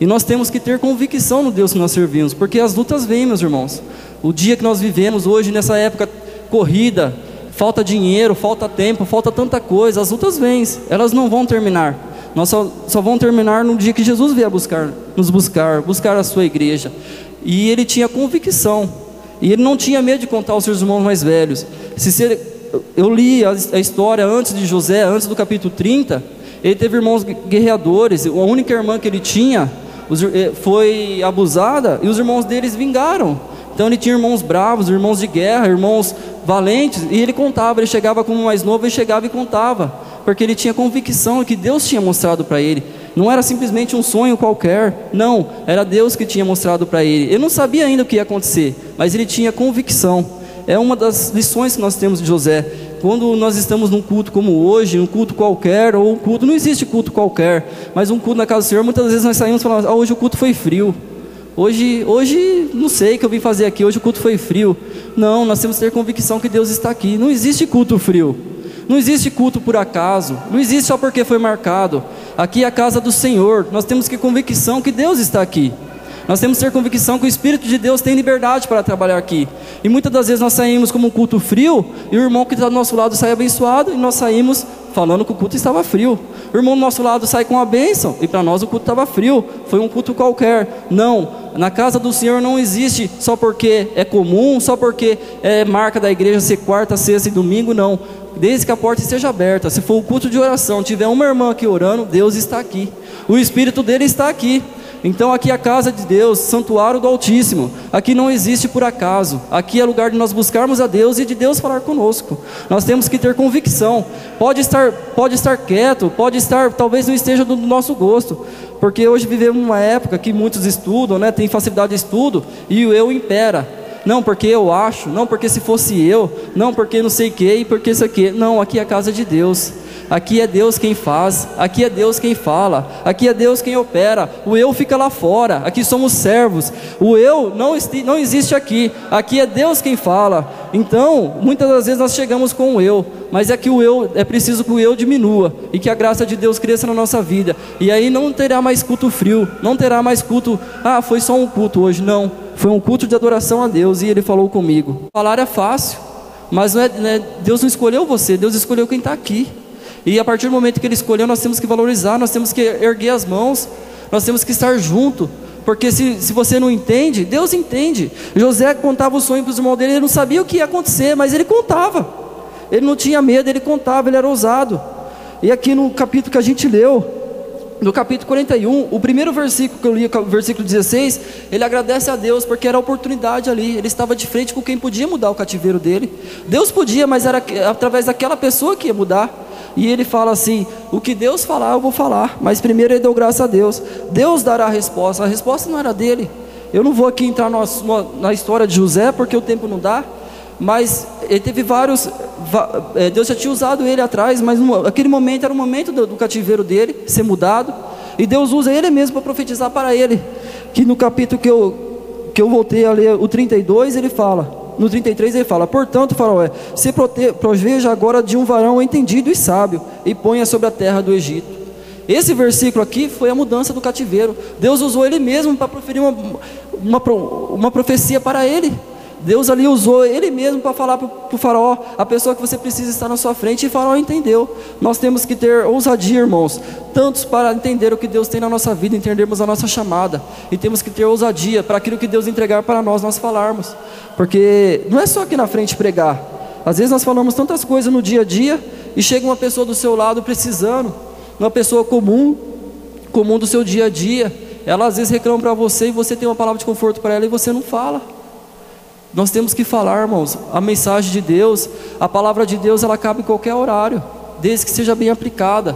E nós temos que ter convicção no Deus que nós servimos, porque as lutas vêm, meus irmãos. O dia que nós vivemos hoje, nessa época corrida, falta dinheiro, falta tempo, falta tanta coisa, as lutas vêm, elas não vão terminar. Nós só vão terminar no dia que Jesus vier nos buscar a sua igreja. E ele tinha convicção, e ele não tinha medo de contar aos seus irmãos mais velhos. Eu li a história antes de José, antes do capítulo 30, ele teve irmãos guerreadores, a única irmã que ele tinha foi abusada, e os irmãos deles vingaram. Então ele tinha irmãos bravos, irmãos de guerra, irmãos valentes, e ele contava, ele chegava como mais novo, ele chegava e contava, porque ele tinha convicção que Deus tinha mostrado para ele. Não era simplesmente um sonho qualquer, não, era Deus que tinha mostrado para ele. Ele não sabia ainda o que ia acontecer, mas ele tinha convicção. É uma das lições que nós temos de José. Quando nós estamos num culto como hoje, um culto qualquer, ou um culto, não existe culto qualquer, mas um culto na casa do Senhor, muitas vezes nós saímos falando, hoje o culto foi frio, hoje não sei o que eu vim fazer aqui, hoje o culto foi frio. Não, nós temos que ter convicção que Deus está aqui. Não existe culto frio, não existe culto por acaso, não existe só porque foi marcado. Aqui é a casa do Senhor, nós temos que ter convicção que Deus está aqui. Nós temos que ter convicção que o Espírito de Deus tem liberdade para trabalhar aqui. E muitas das vezes nós saímos como um culto frio, e o irmão que está do nosso lado sai abençoado, e nós saímos falando que o culto estava frio. O irmão do nosso lado sai com a bênção, e para nós o culto estava frio, foi um culto qualquer. Não, na casa do Senhor não existe só porque é comum, só porque é marca da igreja ser quarta, sexta e domingo, não. Desde que a porta esteja aberta, se for o culto de oração, tiver uma irmã aqui orando, Deus está aqui, o Espírito dele está aqui. Então aqui é a casa de Deus, santuário do Altíssimo. Aqui não existe por acaso. Aqui é lugar de nós buscarmos a Deus e de Deus falar conosco. Nós temos que ter convicção. Pode estar quieto, talvez não esteja do nosso gosto, porque hoje vivemos uma época que muitos estudam, né, tem facilidade de estudo, e o eu impera. Não porque eu acho, não porque se fosse eu, não porque não sei o que, e porque isso aqui. Não, aqui é a casa de Deus. Aqui é Deus quem faz, aqui é Deus quem fala, aqui é Deus quem opera. O eu fica lá fora, aqui somos servos. O eu não existe aqui, aqui é Deus quem fala. Então, muitas das vezes nós chegamos com o eu, mas é preciso que o eu diminua, e que a graça de Deus cresça na nossa vida. E aí não terá mais culto frio, não terá mais culto, foi só um culto hoje. Não, foi um culto de adoração a Deus, e Ele falou comigo. Falar é fácil, mas Deus não escolheu você, Deus escolheu quem está aqui. E a partir do momento que Ele escolheu, nós temos que valorizar, nós temos que erguer as mãos, nós temos que estar junto, porque se você não entende, Deus entende. José contava o sonho para os irmãos dele, ele não sabia o que ia acontecer, mas ele contava, ele não tinha medo, ele contava, ele era ousado. E aqui no capítulo que a gente leu, no capítulo 41, o primeiro versículo que eu li, o versículo 16, ele agradece a Deus, porque era a oportunidade ali, ele estava de frente com quem podia mudar o cativeiro dele. Deus podia, mas era através daquela pessoa que ia mudar. E ele fala assim, o que Deus falar eu vou falar, mas primeiro ele deu graça a Deus. Deus dará a resposta não era dele. Eu não vou aqui entrar na história de José, porque o tempo não dá, mas ele teve vários, Deus já tinha usado ele atrás, mas aquele momento era o momento do cativeiro dele ser mudado, e Deus usa ele mesmo para profetizar para ele, que no capítulo que eu voltei a ler, o 32, ele fala, no 33 ele fala, portanto, Faraó, se proveja agora de um varão entendido e sábio, e ponha sobre a terra do Egito. Esse versículo aqui foi a mudança do cativeiro. Deus usou ele mesmo para proferir uma profecia para ele. Deus ali usou ele mesmo para falar para o Faraó, a pessoa que você precisa estar na sua frente, e o Faraó entendeu. Nós temos que ter ousadia, irmãos, tantos para entender o que Deus tem na nossa vida, entendermos a nossa chamada, e temos que ter ousadia para aquilo que Deus entregar para nós falarmos, porque não é só aqui na frente pregar. Às vezes nós falamos tantas coisas no dia a dia, e chega uma pessoa do seu lado precisando, uma pessoa comum do seu dia a dia, ela às vezes reclama para você, e você tem uma palavra de conforto para ela, e você não fala. Nós temos que falar, irmãos, a mensagem de Deus, a palavra de Deus, ela cabe em qualquer horário, desde que seja bem aplicada.